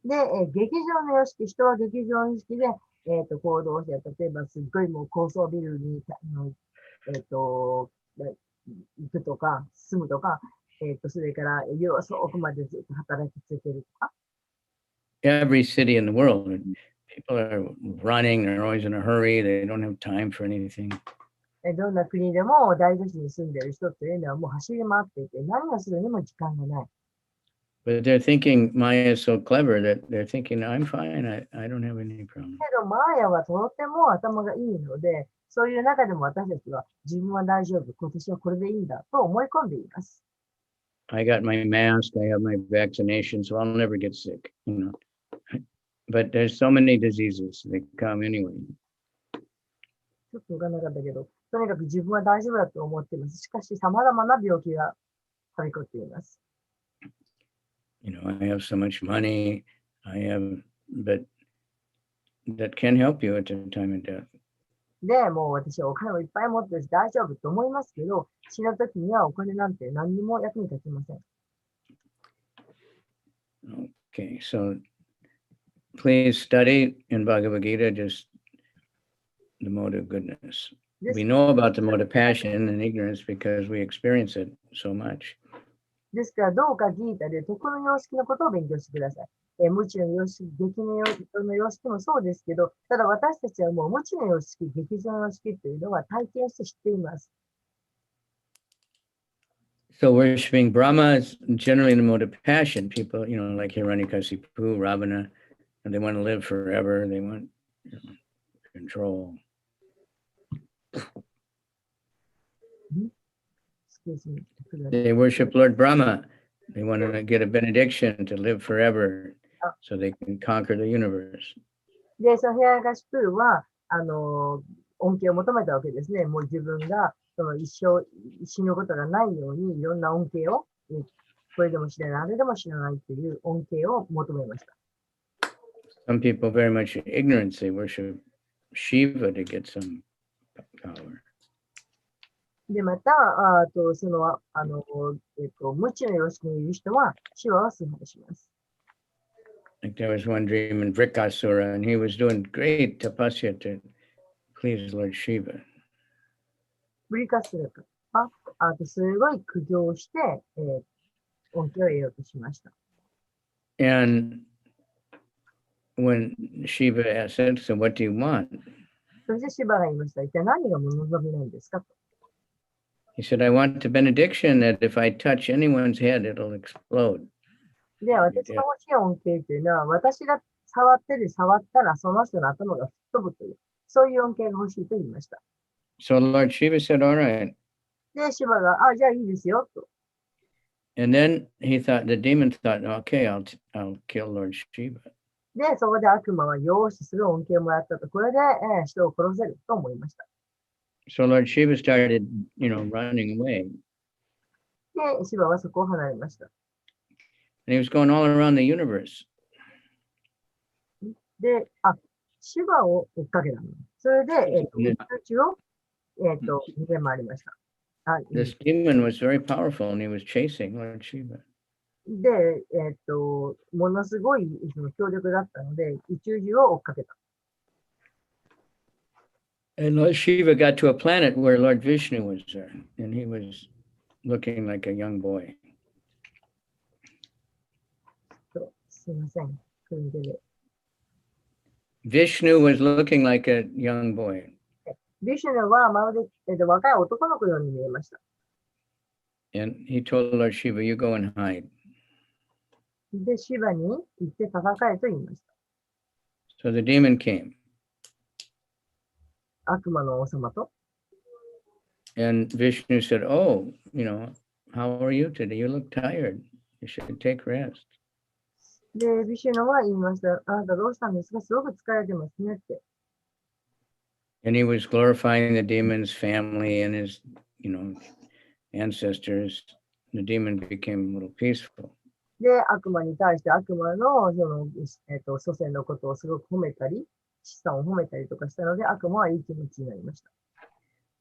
で、劇場の様式、人は劇場の様式で、行動して、例えばすっごいもう高層ビルに、行くとか、住むとか、それから夜遅くまでずっと働き続けるとか。every city in the world, people are running, they're always in a hurry, they don't have time for anything. どんな国でも大都市に住んでいる人というのはもう走り回っていて、何をするにも時間がない。But they're thinking Maya is so clever that they're thinking, I'm fine. I don't have any problem. けど、マーヤはとても頭がいいので、そういう中でも私たちは自分は大丈夫、今年はこれでいいんだと思い込んでいます。I got my mask, I have my vaccination, so I'll never get sick, But there's so many diseases that come anyway. ちょっとわからなかったけど、とにかく自分は大丈夫だと思っています。しかし、様々な病気がはびこっています。I have so much money, but that can help you at the time of death. で、もう私はお金をいっぱい持ってるし大丈夫と思いますけど、死ぬ時にはお金なんて何にも役に立ちません。Okay, so please study in Bhagavad Gita just the mode of goodness. です We know about the mode of passion and ignorance because we experience it so much. ですから、どうかギータで徳の様式のことを勉強してください。無知の様式、劇の様式もそうですけど、ただ私たちはもう無知の様式、劇場の様式というのは体験して知っています。So worshiping Brahma is generally in the mode of passion. People, like Hiranyakasipu, Ravana, and they want to live forever. They want control. Excuse me. They worship Lord Brahma. They want to get a benediction to live forever so they can conquer the universe. で、そのヒラガシプーは、恩恵を求めたわけですね。もう自分がその一生死ぬことがないようにいろんな恩恵を、これでも知らない、あれでも知らないという恩恵を求めました。Some people very much in ignorance, they worship Shiva to get some power. で、また、その、無知の様式にいる人は、シワを崇拝します。Like there was one dream in Vrikasura, and he was doing great tapasya to please Lord Shiva. ブリカスラは、すごい苦行して、恩恵を得ようとしました。And when Shiva said, so what do you want? そしてシバが言いました。一体何が望みなんですかと。He said, I want the benediction that if I touch anyone's head, it'll explode. で、私が欲しい恩恵というのは、私が触ったら、その人の頭が吹っ飛ぶという、そういう恩恵が欲しいと言いました。So Lord Shiva said, all right. で、シバが、じゃあいいですよ、と。And then the demon thought, okay, I'll kill Lord Shiva. で、そこで悪魔はよーしする恩恵をもらったと。これで、人を殺せると思いました。So Lord Shiva started, running away. で、シバはそこを離れました。And he was going all around the universe. で、シバを追っかけたの。それで、宇宙を、逃げ回りました。This demon was very powerful and he was chasing Lord Shiva. で、ものすごいその強力だったので、宇宙中を追っかけた。And Lord Shiva got to a planet where Lord Vishnu was there, and he was looking like a young boy. すいません。国で Vishnu was looking like a young boy. ビシュヌはまるで、若い男の子ように見えました。And he told Lord Shiva, you go and hide. で、シバに行って戦えと言いました。So the demon came. 悪魔の王様と。And Vishnu said, oh, how are you today? You look tired. You should take rest. で、ビシュヌは言いました。あなたどうしたんですか？すごく疲れてますねって。And he was glorifying the demon's family and his, ancestors. The demon became a little peaceful. で、悪魔に対して悪魔の、祖先のことをすごく褒めたり、資産を褒めたりとかしたので、悪魔はいい気持ちになりました。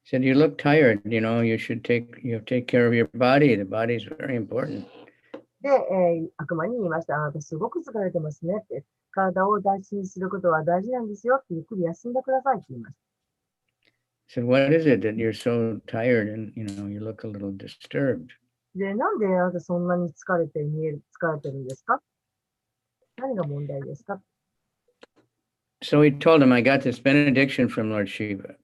He said, you look tired, you should take care of your body. The body is very important. で、悪魔に言いました。あなたすごく疲れてますねって。体を大事にすることは大事なんですよって、ゆっくり休んでくださいって言いました。He said, what is it that you're so tired and, you look a little disturbed? で、なんであなたそんなに疲れてるんですか？何が問題ですか？ So he told him, I got this benediction from Lord Shiva.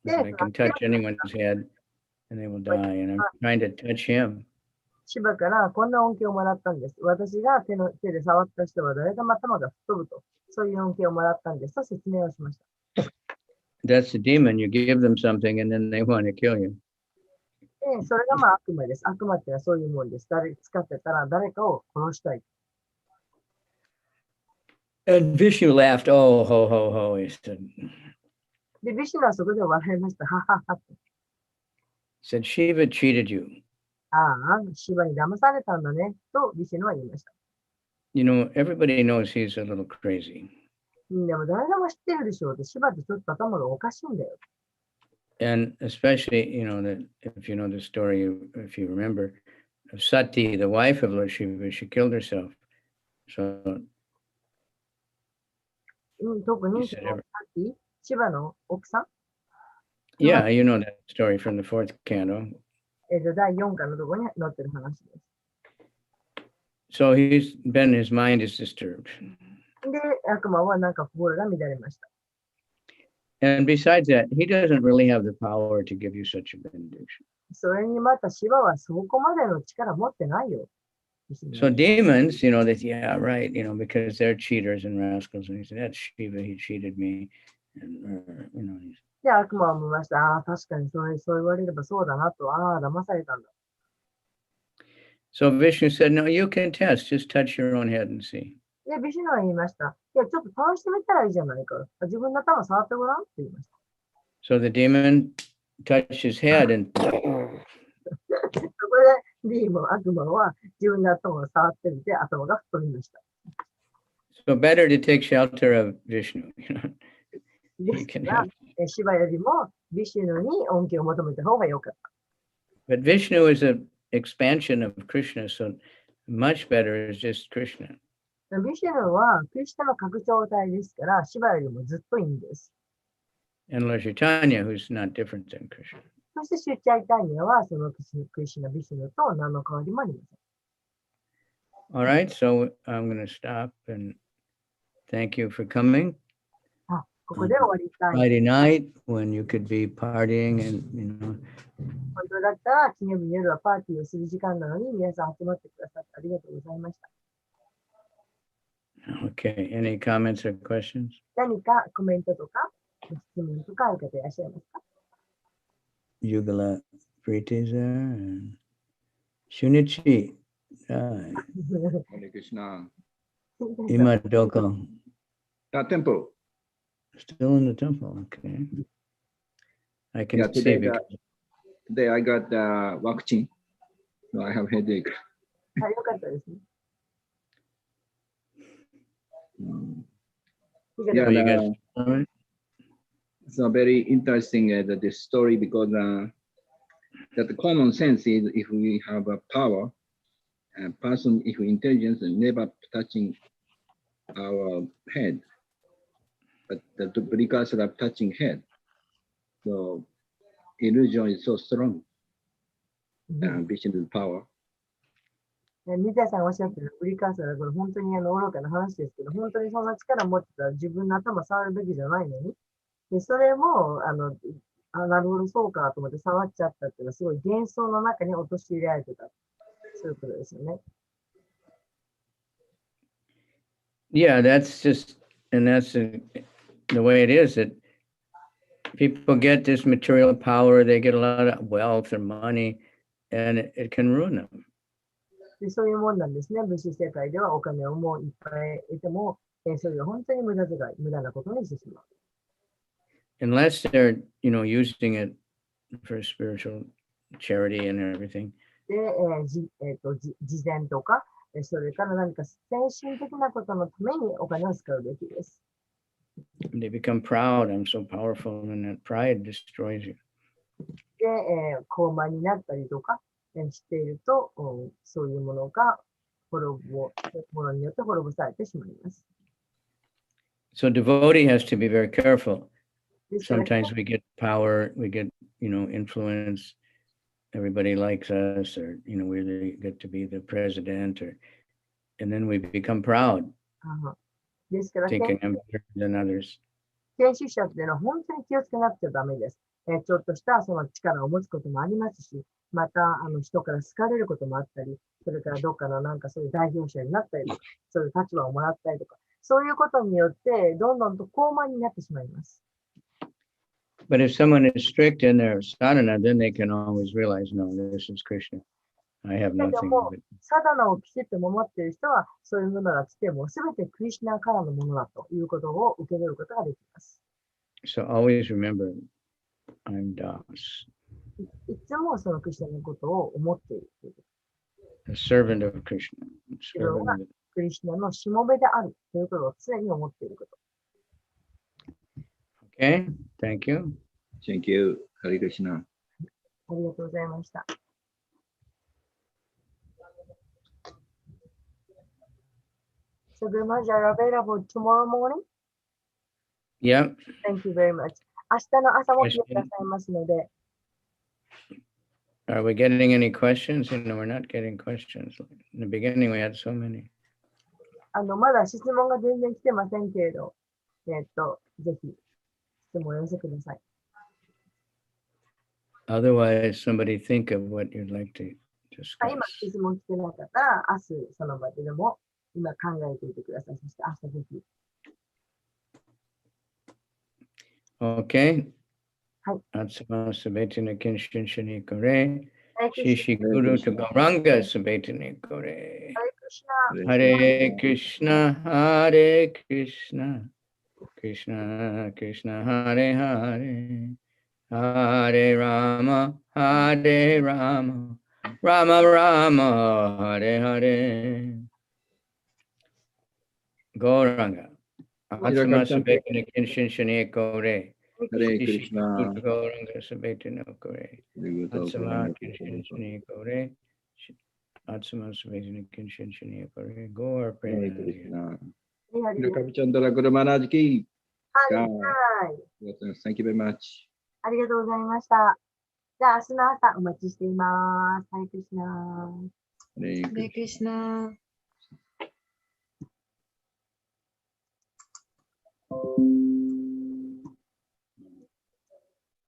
I can touch anyone's head and they will die. And I'm trying to touch him. シバからこんな恩恵をもらったんです。私が手で触った人は誰でも頭が吹っ飛ぶと。そういう恩恵をもらったんですと説明をしました。That's the demon. You give them something and then they want to kill you. で、それがまあ悪魔です。悪魔ってのはそういうもんです。使ってたら誰かを殺したい。And Vishnu laughed. Oh, ho, ho, ho. He said, で、ビシュヌはそこで笑いました。ははは。Shiva cheated you. ああ、シバに騙されたんだね。とビシュヌは言いました。You know, everybody knows he's a little crazy. でも誰でも知ってるでしょうって、シバってちょっと頭がおかしいんだよ。And especially, you know, that if you know the story, if you remember, of Sati, the wife of Lord Shiva, she killed herself. So 特 he に said, さっきシバの奥さん、 yeah, you know that story from the fourth canto. 第4巻のところに載ってる話です。So his mind is disturbed. で、悪魔はなんか心が乱れました。And besides that, he doesn't really have the power to give you such a benediction. それにまたシバはそこまでの力持ってないよ。So demons, you know, that, yeah, right, you know, because they're cheaters and rascals. And he said, that's Shiva, he cheated me. And, you know, で、悪魔を見ました。ああ、確かにそう言われればそうだなと。ああ、騙されたんだ。so Vishnu said, no, you can test, just touch your own head and see. で、ビシュヌは言いました。いや、ちょっと試してみたらいいじゃないか。自分の頭触ってごらんって言いました。So the demon touched his head and そこで、悪魔は自分の頭を触ってみて、頭が吹っ飛びました。so better to take shelter of Vishnu, you know. ですから、シバよりもビシュヌに恩恵を求めた方が良かった。But Vishnu is an expansion of Krishna, so much better is just Krishna. ビシュヌはクリシュナの拡張体ですから、シバよりもずっといいんです。And Lord Chaitanya, who's not different than Krishna. そしてシュチャイタニアはそのクリシュナ、ビシュヌと何の変わりもありません。All right, so I'm going to stop and thank you for coming. ここで終わりたい。Friday night when you could be partying and, you know. 本当だったら、金曜日の夜はパーティーをする時間なのに、皆さん集まってくださってありがとうございました。Okay, any comments or questions? 何かコメントとか、質問とかある方いらっしゃいますか？ Yugala Preeti is there and Shunichi. Hare Krishna. Imadoko. Temple. Still in the temple, okay. I can Yeah, see today, because today I got vaccine. So I have headache. はい、よかったですね。Yeah, you guys all right? it's a very interesting this story because that the common sense is if we have a power, a person if intelligence never touching our head, but the precursor of touching head. So illusion is so strong. Vision power. 水谷さんがおっしゃってるプリカーサーはこれ本当に愚かな話ですけど、本当にそんな力を持ってたら自分の頭触るべきじゃないのに、でそれもなるほどそうかと思って触っちゃったっていうのはすごい幻想の中に陥れられてた。そういうことですよね。Yeah, that's just, and that's the way it is that people get this material power, they get a lot of wealth or money, and it can ruin them. でそういうもんなんですね。物質世界ではお金をもういっぱい得ても、それが本当に無駄遣い、無駄なことにしてしまう。Unless they're, you know, using it for spiritual charity and everything. で、慈善とか、それから何か精神的なことのためにお金を使うべきです。They become proud. I'm so powerful, and that pride destroys you. で、高慢になったりとかしていると、そういうものがものによって滅ぼされてしまいます。So devotee has to be very careful. ですから Sometimes we get power, we get, you know, influence. Everybody likes us, or, you know, we get to be the president, and then we become proud, ですから、 thinking I'm better than others. 研修者っていうのは本当に気をつけなくちゃダメです。ちょっとしたその力を持つこともありますし、また人から好かれることもあったり、それからどっかのなんかそういう代表者になったりとか、そういう立場をもらったりとか、そういうことによって、どんどんと高慢になってしまいます。But if someone is strict in their sadhana, then they can always realize, no, this is Krishna. I have だけど nothing も of it. サダナをきちっと守っている人は、そういうものが来ても、すべてクリシュナからのものだということを受け取ることができます。So always remember, I'm Das, いつもそのクリシュナのことを思っているというこ a servant of Krishna. と。自分 Servant が of the... クリシュナのしもべであるということを常に思っていること。Okay, thank you. Thank you. Hare Krishna. ありがとうございました。So, Gurumaji, are available tomorrow morning? Yep. Thank you very much. 明日の朝も来てくださいますので、 Are we getting any questions? You know, we're not getting questions. In the beginning, we had so many. まだ質問が全然来てませんけれど、ぜひ質問を寄せください。 Otherwise, somebody think of what you'd like to 今 discuss. 質問来てなかったら、明日その場ででも今考えていてください。そして明日ぜひ。 Okay. はい。 Atsama Sabetina Kinshin Shani Kore. ハレクリシ Shishi Guru to Gauranga Sabetina Kore. ナ、ハレクリシナ、 Hare Krishna, Hare Krishna, Krishna Krishna, Hare Hare, Hare Rama, Hare Rama, Rama Rama, Hare Hare. Gauranga. Atsama Sabetina Kinshin Shani Kore. Hare Shishi Krishna. Guru to Gauranga Sabetina Kore. Atsama Kinshin Shani Kore. Atsama Sabetina Kinshin Shani Kore. Go or Hare pray. Krishna. ハレ Kavicandra Guru Maharaj ki. はい。 Thank you very much. ありがとうございました。じゃあ、明日の朝お待ちしています。ハレクリシナ。 Hare ハレクリシナ。